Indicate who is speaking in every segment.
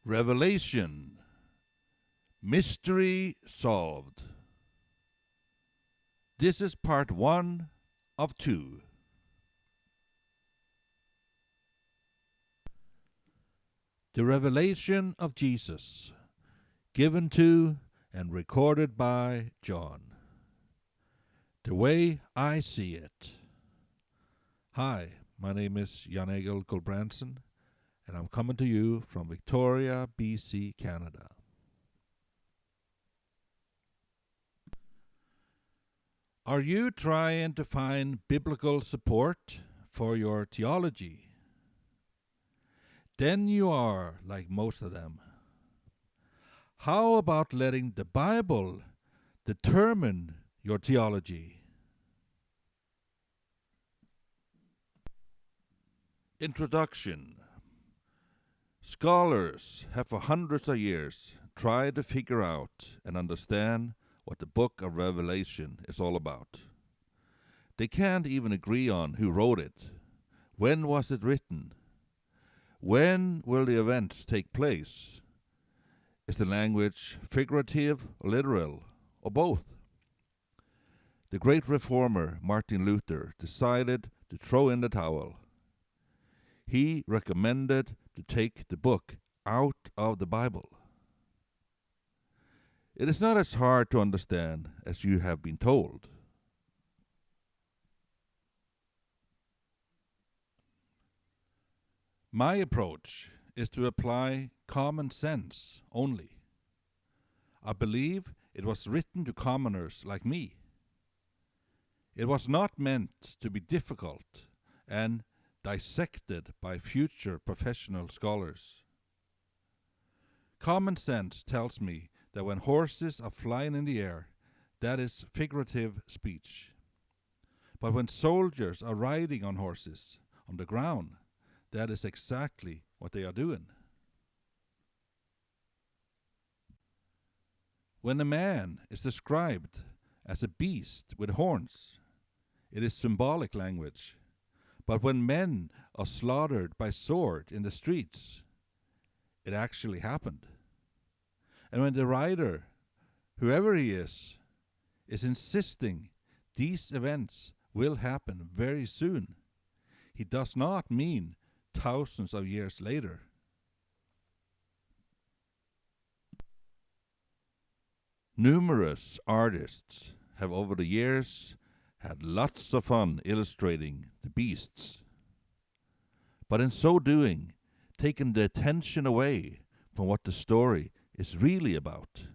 Speaker 1: Revelation. Mystery solved. This is part 1 of 2. The revelation of Jesus, given to and recorded by John. The way I see it. Hi, my name is J.E.Gulbrandsen, and I'm coming to you from Victoria, BC, Canada. Are you trying to find biblical support for your theology? Then you are like most of them. How about letting the Bible determine your theology? Introduction. Scholars have for hundreds of years tried to figure out and understand what the book of Revelation is all about. They can't even agree on who wrote it. When was it written? When will the events take place? Is the language figurative, literal, or both? The great reformer Martin Luther decided to throw in the towel. He recommended to take the book out of the Bible. It is not as hard to understand as you have been told. My approach is to apply common sense only. I believe it was written to commoners like me. It was not meant to be difficult and dissected by future professional scholars. Common sense tells me that when horses are flying in the air, that is figurative speech. But when soldiers are riding on horses on the ground, that is exactly what they are doing. When a man is described as a beast with horns, it is symbolic language. But when men are slaughtered by sword in the streets, it actually happened. And when the rider, whoever he is insisting these events will happen very soon, he does not mean thousands of years later. Numerous artists have over the years had lots of fun illustrating the beasts, but in so doing, taken the attention away from what the story is really about.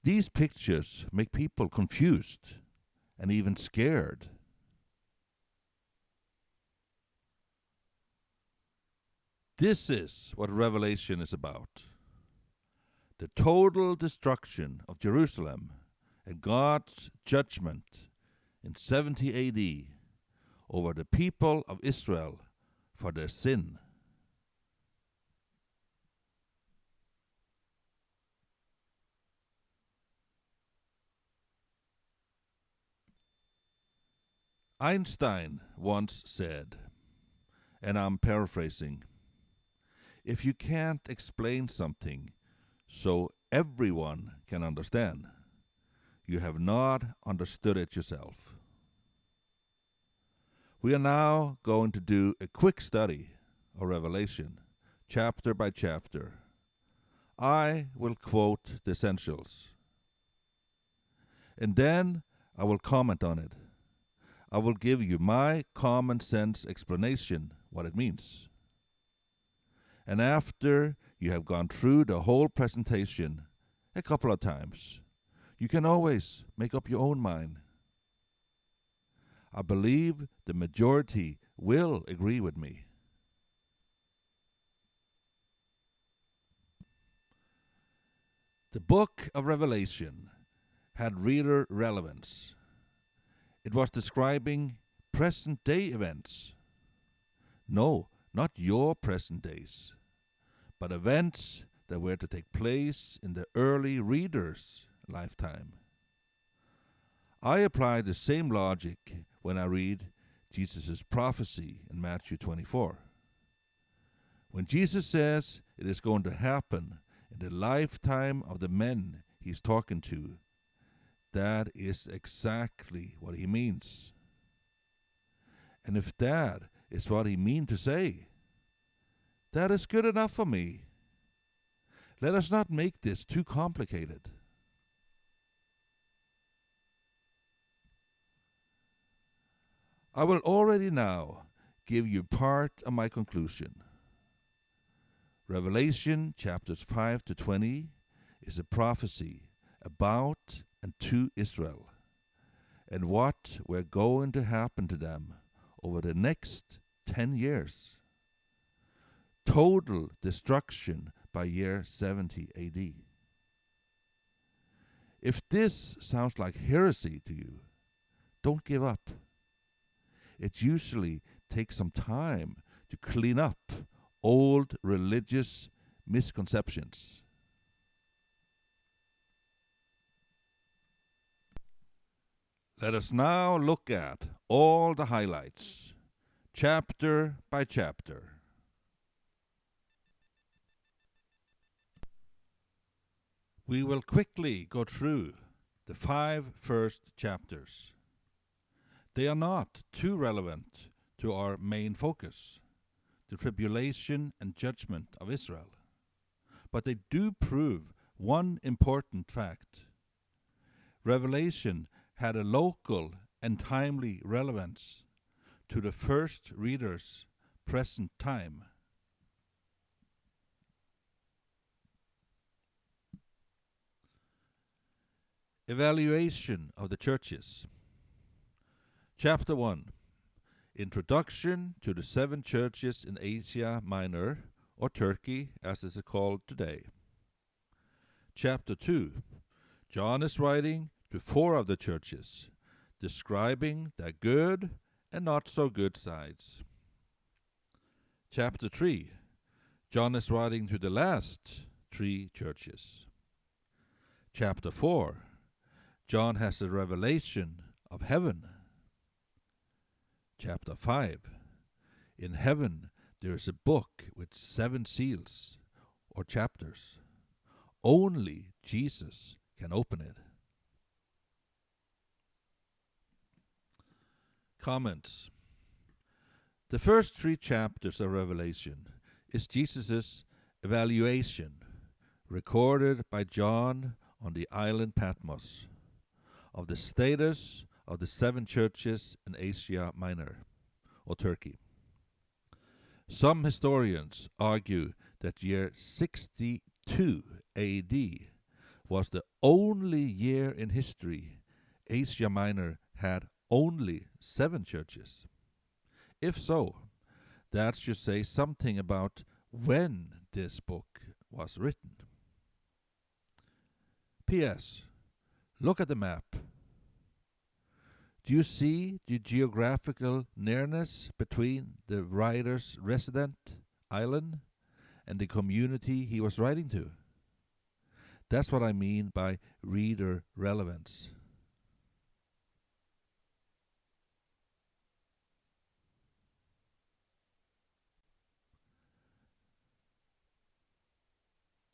Speaker 1: These pictures make people confused and even scared. This is what Revelation is about. The total destruction of Jerusalem and God's judgment in 70 AD over the people of Israel for their sin. Einstein once said, and I'm paraphrasing, if you can't explain something so everyone can understand, you have not understood it yourself. We are now going to do a quick study of Revelation, chapter by chapter. I will quote the essentials, and then I will comment on it. I will give you my common sense explanation what it means. And after you have gone through the whole presentation a couple of times, you can always make up your own mind. I believe the majority will agree with me. The book of Revelation had reader relevance. It was describing present-day events. No, not your present days, but events that were to take place in the early reader's lifetime. I apply the same logic when I read Jesus' prophecy in Matthew 24. When Jesus says it is going to happen in the lifetime of the men he's talking to, that is exactly what he means. And if that is what he means to say, that is good enough for me. Let us not make this too complicated. I will already now give you part of my conclusion. Revelation chapters 5 to 20 is a prophecy about and to Israel and what were going to happen to them over the next 10 years. Total destruction by year 70 AD. If this sounds like heresy to you, don't give up. It usually takes some time to clean up old religious misconceptions. Let us now look at all the highlights, chapter by chapter. We will quickly go through the 5 first chapters. They are not too relevant to our main focus, the tribulation and judgment of Israel, but they do prove one important fact. Revelation had a local and timely relevance to the first reader's present time. Evaluation of the churches. Chapter 1. Introduction to the 7 churches in Asia Minor, or Turkey as it is called today. Chapter 2. John is writing to 4 of the churches, describing their good and not so good sides. Chapter 3. John is writing to the last 3 churches. Chapter 4. John has a revelation of heaven. Chapter 5. In heaven there is a book with 7 seals, or chapters. Only Jesus can open it. Comments. The first 3 chapters of Revelation is Jesus' evaluation, recorded by John on the island Patmos, of the status of the 7 churches in Asia Minor, or Turkey. Some historians argue that year 62 AD was the only year in history Asia Minor had only 7 churches. If so, that should say something about when this book was written. P.S. Look at the map. Do you see the geographical nearness between the writer's resident island and the community he was writing to? That's what I mean by reader relevance.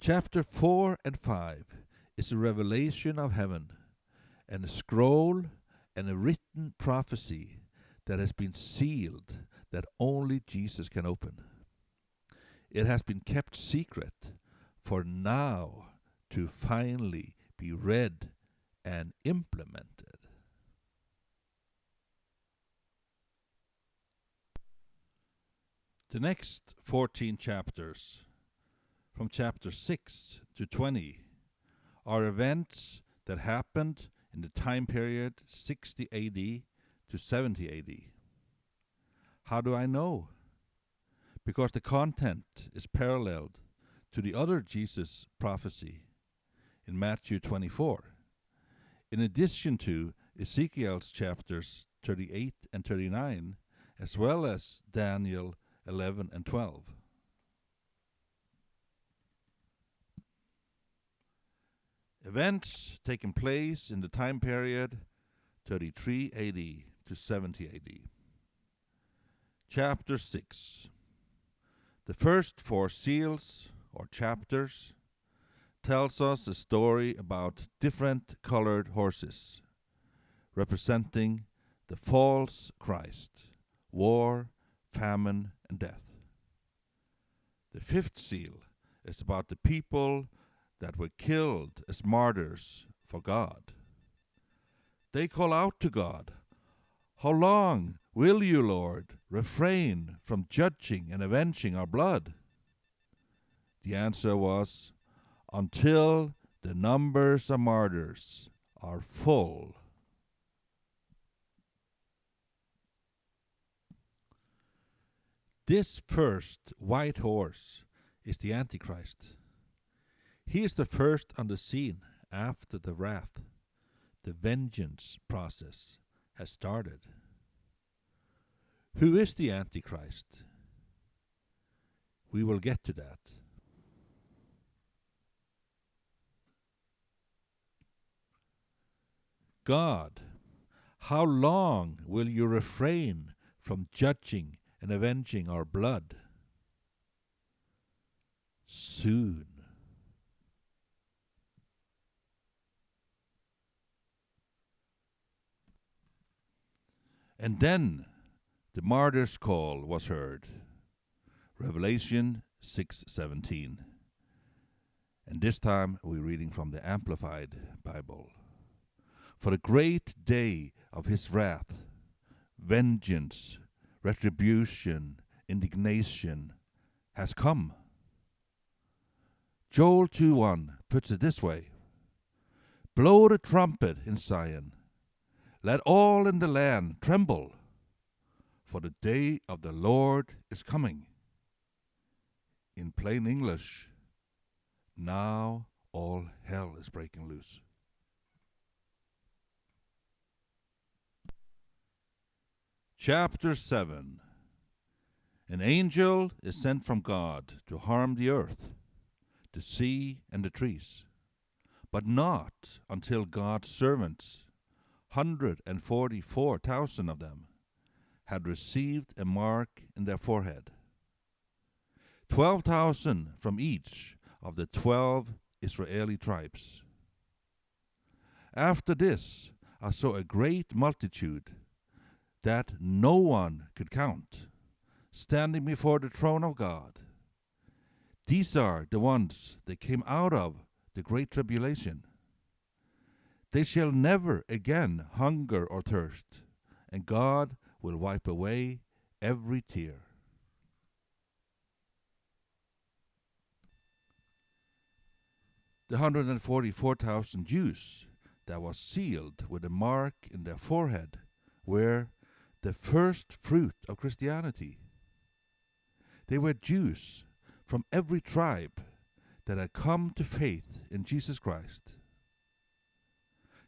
Speaker 1: Chapter 4 and 5 is a revelation of heaven, and a scroll and a written prophecy that has been sealed that only Jesus can open. It has been kept secret for now to finally be read and implemented. The next 14 chapters, from chapter 6 to 20, are events that happened in the time period 60 AD to 70 AD. How do I know? Because the content is paralleled to the other Jesus prophecy in Matthew 24, in addition to Ezekiel's chapters 38 and 39, as well as Daniel 11 and 12. Events taking place in the time period 33 AD to 70 AD. Chapter 6. The first 4 seals, or chapters, tells us a story about different colored horses, representing the false Christ, war, famine, and death. The 5th seal is about the people that were killed as martyrs for God. They call out to God, "How long will you, Lord, refrain from judging and avenging our blood?" The answer was, "Until the numbers of martyrs are full." This first white horse is the Antichrist. He is the first on the scene after the wrath. The vengeance process has started. Who is the Antichrist? We will get to that. God, how long will you refrain from judging and avenging our blood? Soon. And then the martyr's call was heard. Revelation 6:17. And this time we're reading from the Amplified Bible. For the great day of his wrath, vengeance, retribution, indignation has come. Joel 2:1 puts it this way: Blow the trumpet in Zion. Let all in the land tremble, for the day of the Lord is coming. In plain English, now all hell is breaking loose. Chapter 7. An angel is sent from God to harm the earth, the sea, and the trees, but not until God's servants, 144,000 of them, had received a mark in their forehead. 12,000 from each of the 12 Israeli tribes. After this, I saw a great multitude that no one could count, standing before the throne of God. These are the ones that came out of the great tribulation. They shall never again hunger or thirst, and God will wipe away every tear. The 144,000 Jews that was sealed with a mark in their forehead were the first fruit of Christianity. They were Jews from every tribe that had come to faith in Jesus Christ.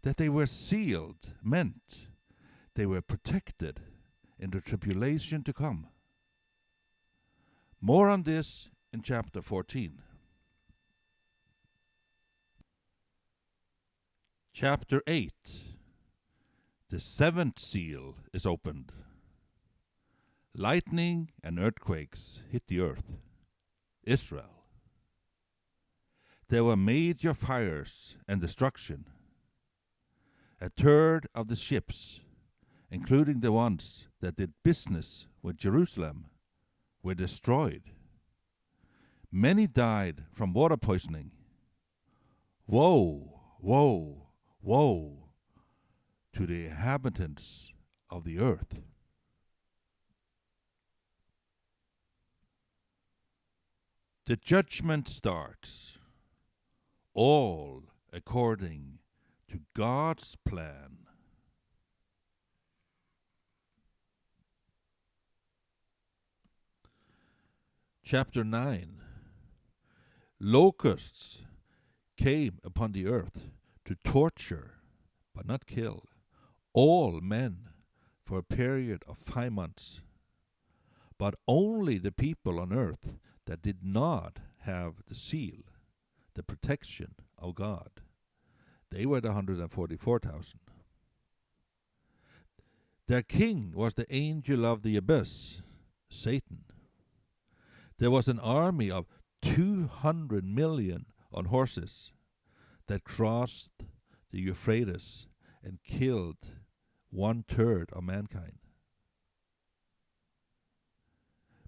Speaker 1: That they were sealed meant they were protected in the tribulation to come. More on this in chapter 14. Chapter 8. The 7th seal is opened. Lightning and earthquakes hit the earth. Israel. There were major fires and destruction. A third of the ships, including the ones that did business with Jerusalem, were destroyed. Many died from water poisoning. Woe, woe, woe to the inhabitants of the earth. The judgment starts, all according to God's plan. Chapter 9. Locusts came upon the earth to torture, but not kill, all men for a period of 5 months. But only the people on earth that did not have the seal, the protection of God, they were the 144,000. Their king was the angel of the abyss, Satan. There was an army of 200 million on horses that crossed the Euphrates and killed 1/3 of mankind.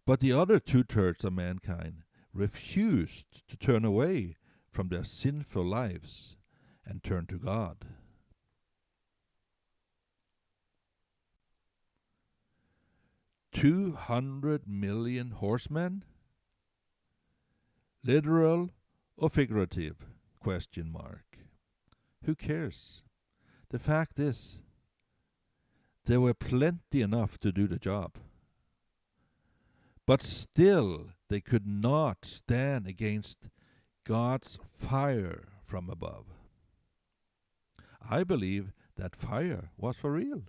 Speaker 1: But the other 2/3 of mankind refused to turn away from their sinful lives and turn to God. $200 million horsemen? Literal or figurative? Question mark. Who cares? The fact is, there were plenty enough to do the job. But still, they could not stand against God's fire from above. I believe that fire was for real.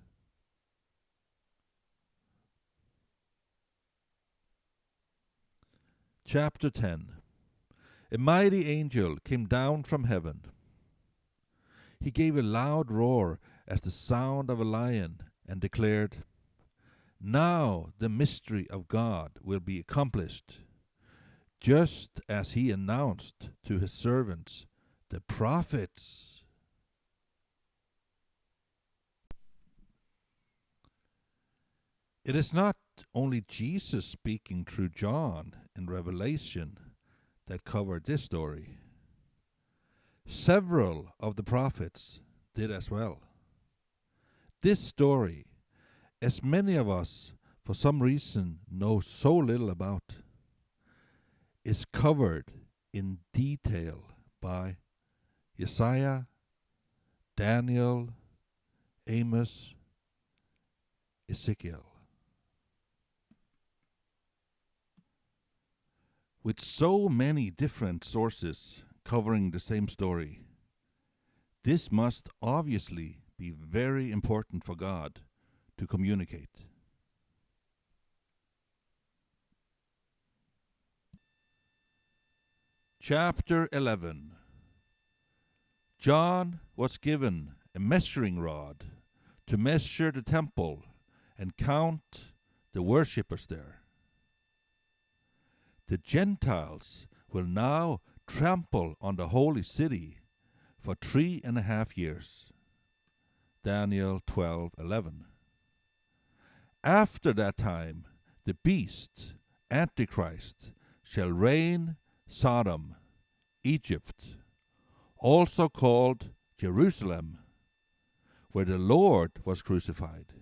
Speaker 1: Chapter 10. A mighty angel came down from heaven. He gave a loud roar as the sound of a lion and declared, "Now the mystery of God will be accomplished, just as he announced to his servants, the prophets." It is not only Jesus speaking through John in Revelation that covered this story. Several of the prophets did as well. This story, as many of us for some reason know so little about, is covered in detail by Isaiah, Daniel, Amos, Ezekiel. With so many different sources covering the same story, this must obviously be very important for God to communicate. Chapter 11. John was given a measuring rod to measure the temple and count the worshippers there. The Gentiles will now trample on the holy city for 3.5 years. Daniel 12:11. After that time, the beast, Antichrist, shall reign Sodom, Egypt, also called Jerusalem, where the Lord was crucified.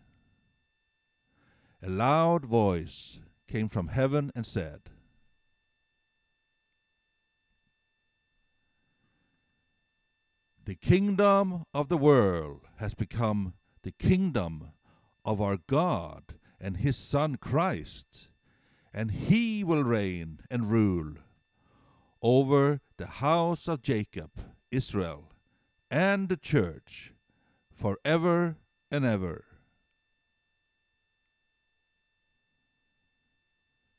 Speaker 1: A loud voice came from heaven and said, "The kingdom of the world has become the kingdom of our God and his Son Christ, and he will reign and rule over the house of Jacob, Israel, and the church forever and ever."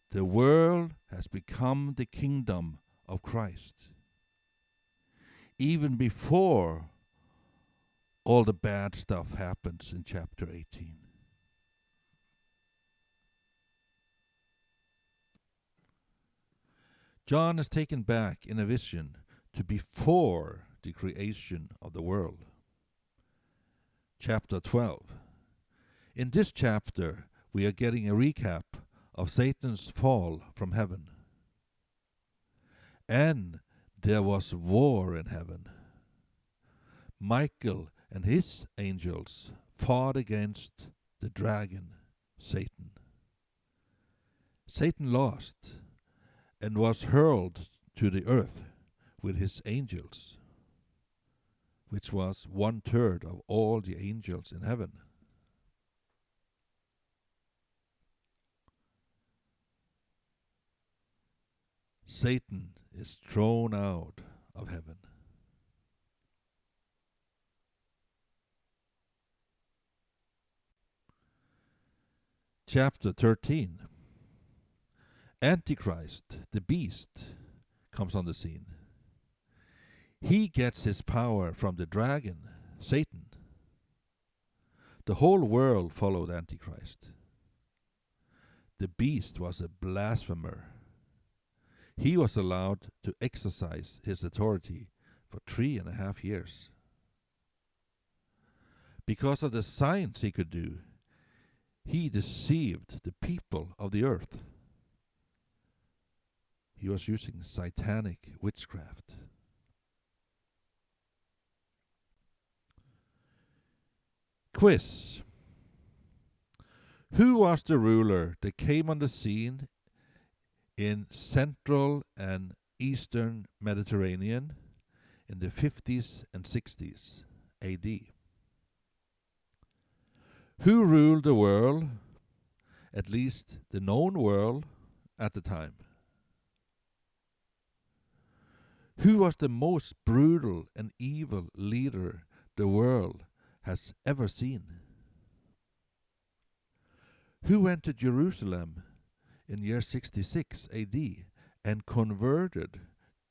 Speaker 1: The world has become the kingdom of Christ, even before all the bad stuff happens in chapter 18. John is taken back in a vision to before the creation of the world. Chapter 12. In this chapter, we are getting a recap of Satan's fall from heaven. And there was war in heaven. Michael and his angels fought against the dragon, Satan. Satan lost and was hurled to the earth with his angels, which was 1/3 of all the angels in heaven. Satan is thrown out of heaven. Chapter 13. Antichrist, the beast, comes on the scene. He gets his power from the dragon, Satan. The whole world followed Antichrist. The beast was a blasphemer. he was allowed to exercise his authority for 3.5 years. Because of the signs he could do, he deceived the people of the earth. He was using satanic witchcraft. Quiz. Who was the ruler that came on the scene in Central and Eastern Mediterranean in the 50s and 60s AD? Who ruled the world, at least the known world, at the time? Who was the most brutal and evil leader the world has ever seen? Who went to Jerusalem in year 66 AD and converted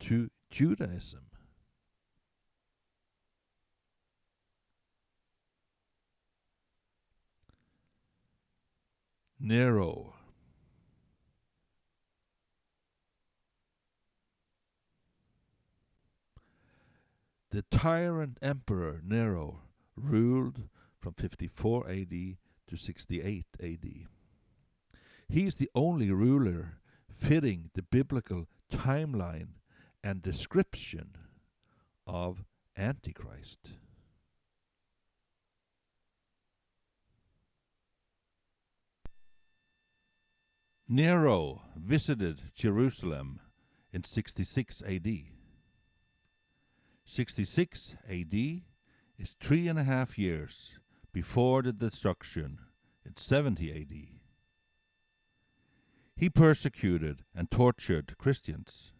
Speaker 1: to Judaism? Nero. The tyrant emperor Nero ruled from 54 AD to 68 AD. He is the only ruler fitting the biblical timeline and description of Antichrist. Nero visited Jerusalem in 66 AD. 66 AD is 3.5 years before the destruction in 70 AD. He persecuted and tortured Christians.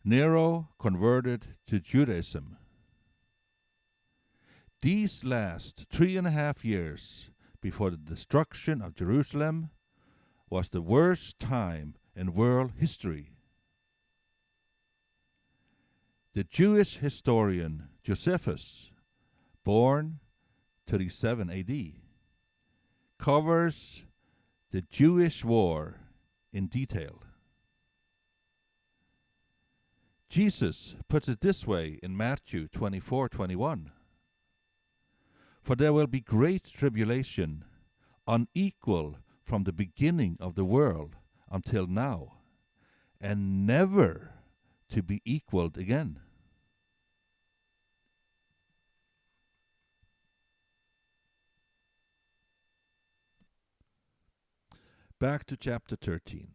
Speaker 1: Nero converted to Judaism. These last 3.5 years before the destruction of Jerusalem was the worst time in world history. The Jewish historian Josephus, born 37 AD, covers the Jewish war in detail. Jesus puts it this way in Matthew 24:21. For there will be great tribulation, unequal from the beginning of the world until now, and never to be equaled again. Back to chapter 13.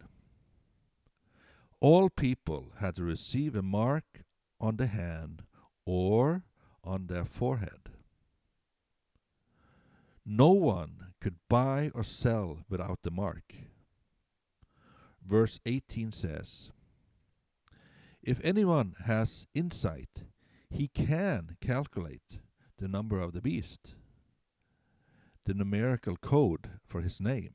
Speaker 1: All people had to receive a mark on the hand or on their forehead. No one could buy or sell without the mark. Verse 18 says, if anyone has insight, he can calculate the number of the beast, the numerical code for his name.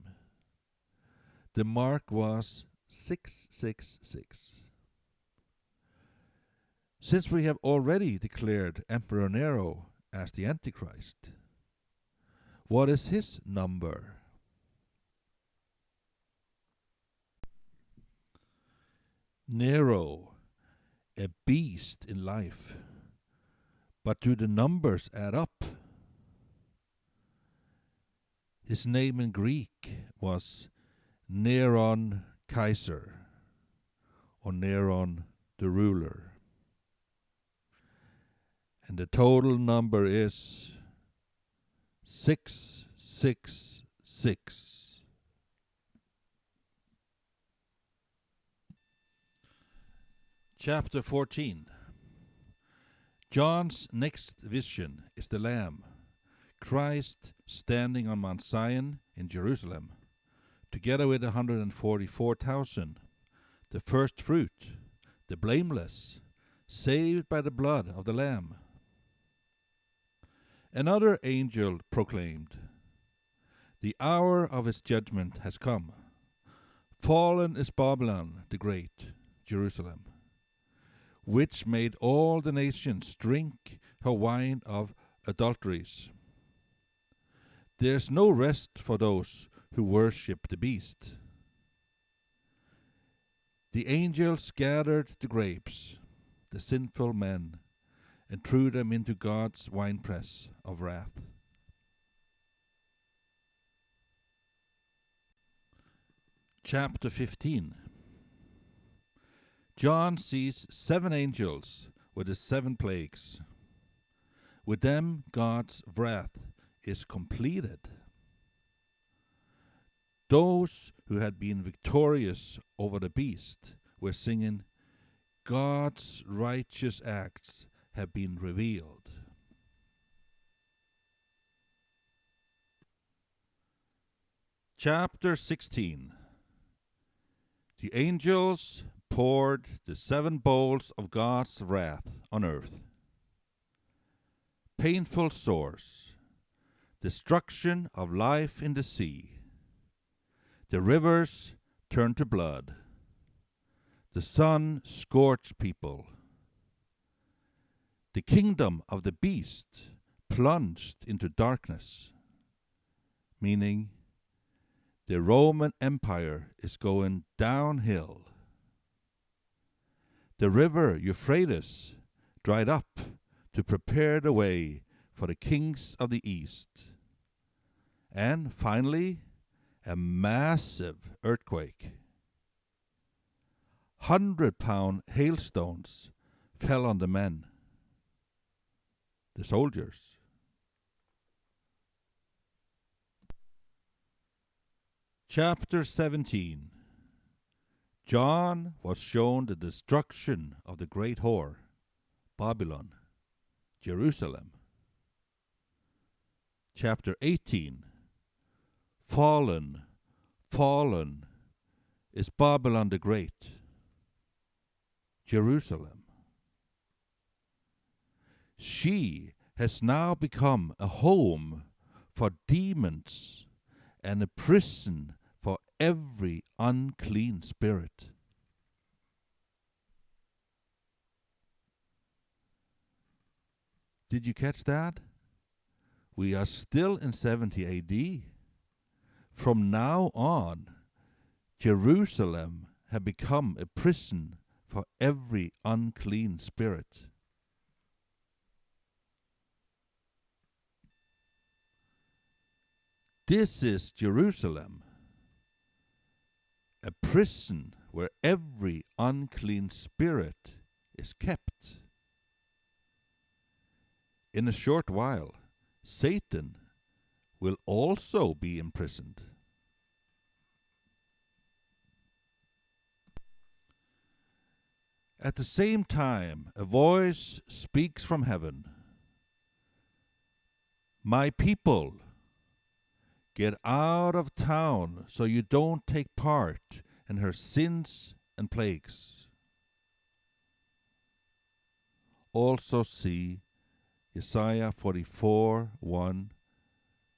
Speaker 1: The mark was 666. Since we have already declared Emperor Nero as the Antichrist, what is his number? Nero, a beast in life. But do the numbers add up? His name in Greek was Neron Kaiser, or Neron the ruler. And the total number is 666. Chapter 14. John's next vision is the Lamb, Christ standing on Mount Zion in Jerusalem, together with 144,000, the first fruit, the blameless, saved by the blood of the Lamb. Another angel proclaimed, the hour of his judgment has come. Fallen is Babylon the great, Jerusalem, which made all the nations drink her wine of adulteries. There's no rest for those who worship the beast. The angels gathered the grapes, the sinful men, and threw them into God's winepress of wrath. Chapter 15. John sees 7 angels with the 7 plagues. With them God's wrath is completed. Those who had been victorious over the beast were singing, God's righteous acts have been revealed. Chapter 16. The angels poured the 7 bowls of God's wrath on earth. Painful sores, destruction of life in the sea. The rivers turned to blood. The sun scorched people. The kingdom of the beast plunged into darkness, meaning the Roman Empire is going downhill. The river Euphrates dried up to prepare the way for the kings of the east. And finally, a massive earthquake. 100-pound hailstones fell on the men, the soldiers. Chapter 17. John was shown the destruction of the great whore, Babylon, Jerusalem. Chapter 18. Fallen, fallen is Babylon the Great, Jerusalem. She has now become a home for demons and a prison for every unclean spirit. Did you catch that? We are still in 70 AD. From now on, Jerusalem had become a prison for every unclean spirit. This is Jerusalem, a prison where every unclean spirit is kept. In a short while, Satan will also be imprisoned. At the same time, a voice speaks from heaven. My people, get out of town so you don't take part in her sins and plagues. Also see Isaiah 44, 1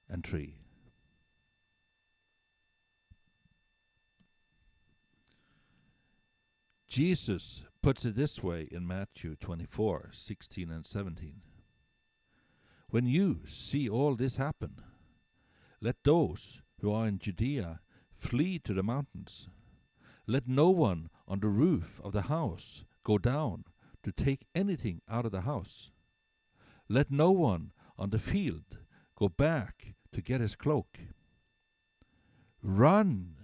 Speaker 1: and 3. Jesus puts it this way in Matthew 24, 16 and 17. When you see all this happen, let those who are in Judea flee to the mountains. Let no one on the roof of the house go down to take anything out of the house. Let no one on the field go back to get his cloak. Run!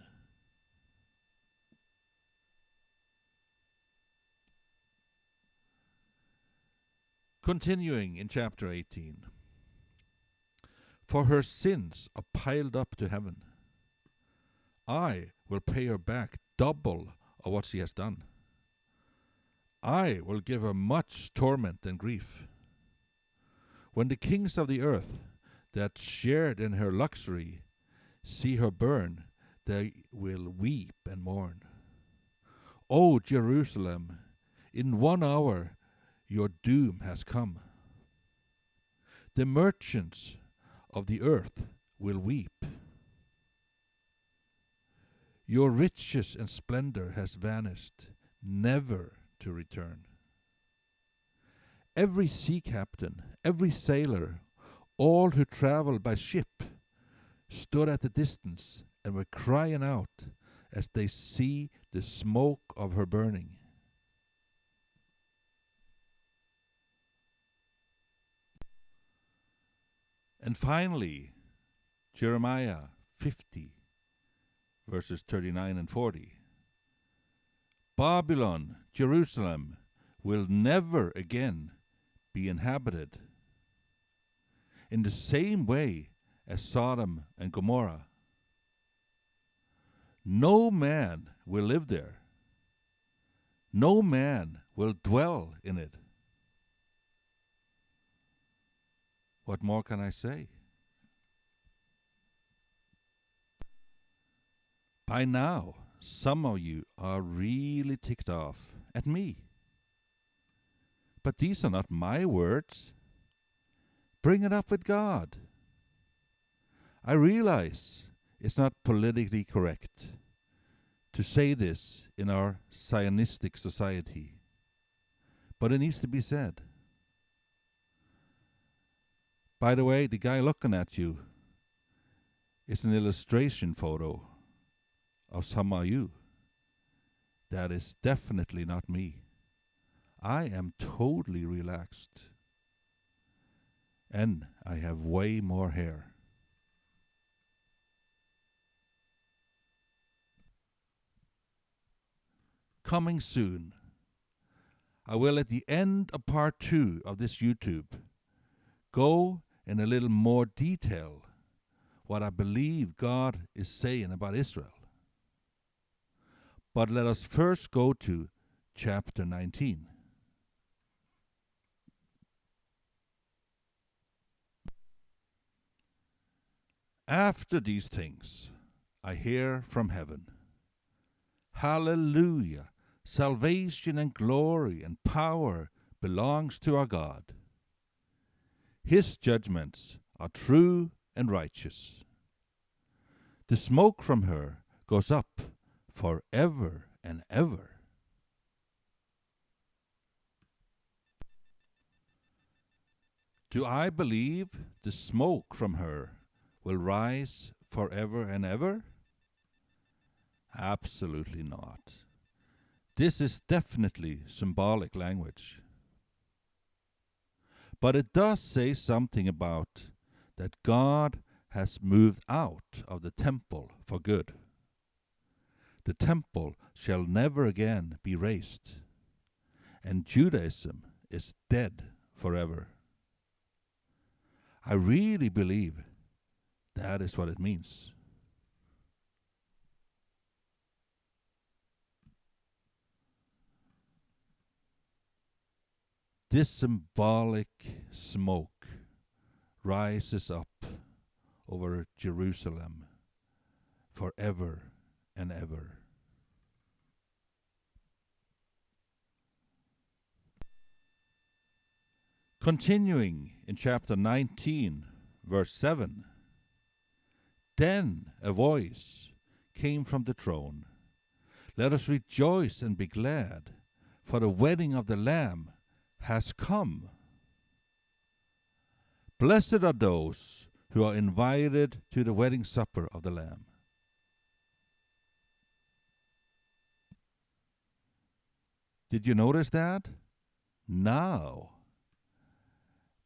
Speaker 1: Continuing in chapter 18. For her sins are piled up to heaven. I will pay her back double of what she has done. I will give her much torment and grief. When the kings of the earth that shared in her luxury see her burn, they will weep and mourn. O Jerusalem, in 1 hour your doom has come. The merchants of the earth will weep. Your riches and splendor has vanished, never to return. Every sea captain, every sailor, all who traveled by ship, stood at a distance and were crying out as they see the smoke of her burning. And finally, Jeremiah 50, verses 39 and 40. Babylon, Jerusalem, will never again be inhabited in the same way as Sodom and Gomorrah. No man will live there. No man will dwell in it. What more can I say? By now, some of you are really ticked off at me. But these are not my words. Bring it up with God. I realize it's not politically correct to say this in our Zionistic society, but it needs to be said. By the way, the guy looking at you is an illustration photo of some of you. That is definitely not me. I am totally relaxed. And I have way more hair. Coming soon, I will at the end of part 2 of this YouTube go in a little more detail what I believe God is saying about Israel. But let us first go to chapter 19. After these things, I hear from heaven, Hallelujah! Salvation and glory and power belongs to our God. His judgments are true and righteous. The smoke from her goes up forever and ever. Do I believe the smoke from her will rise forever and ever? Absolutely not. This is definitely symbolic language. But it does say something about that God has moved out of the temple for good. The temple shall never again be raised, and Judaism is dead forever. I really believe that is what it means. This symbolic smoke rises up over Jerusalem forever and ever. Continuing in chapter 19, verse 7. Then a voice came from the throne. Let us rejoice and be glad, for the wedding of the Lamb has come. Blessed are those who are invited to the wedding supper of the Lamb. Did you notice that? Now,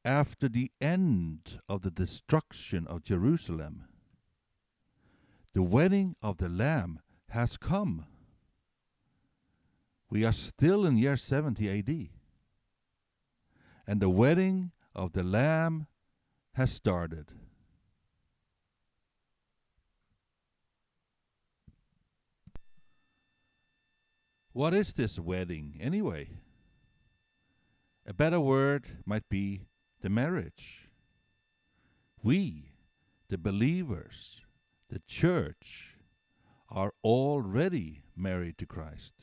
Speaker 1: after the end of the destruction of Jerusalem, the wedding of the Lamb has come. We are still in year 70 AD. And the wedding of the Lamb has started. What is this wedding anyway? A better word might be the marriage. We, the believers, the church, are already married to Christ.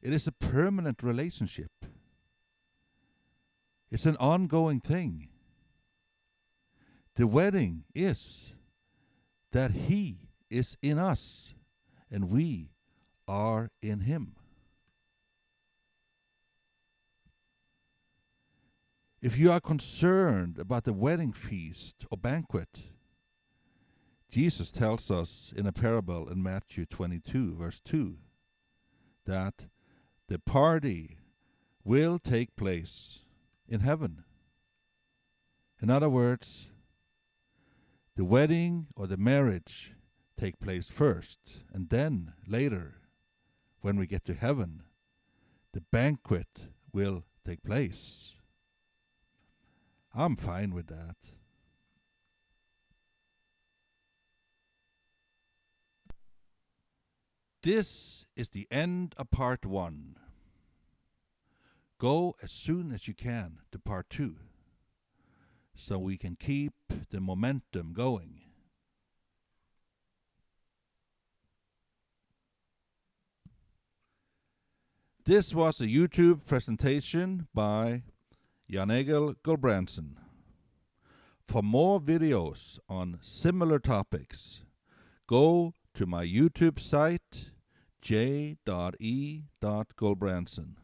Speaker 1: It is a permanent relationship. It's an ongoing thing. The wedding is that He is in us and we are in Him. If you are concerned about the wedding feast or banquet, Jesus tells us in a parable in Matthew 22, verse 2, that the party will take place in heaven. In other words, the wedding or the marriage take place first, and then later, when we get to heaven, the banquet will take place. I'm fine with that. This is the end of part 1. Go as soon as you can to part 2, so we can keep the momentum going. This was a YouTube presentation by J.E.Gulbrandsen. For more videos on similar topics, go to my YouTube site, J.E.Gulbrandsen.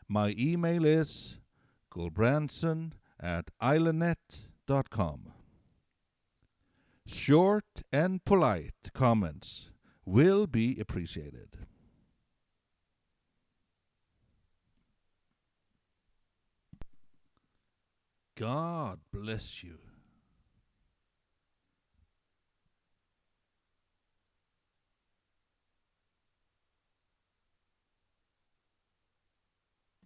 Speaker 1: My email is gulbrandsen@islandnet.com. Short and polite comments will be appreciated. God bless you.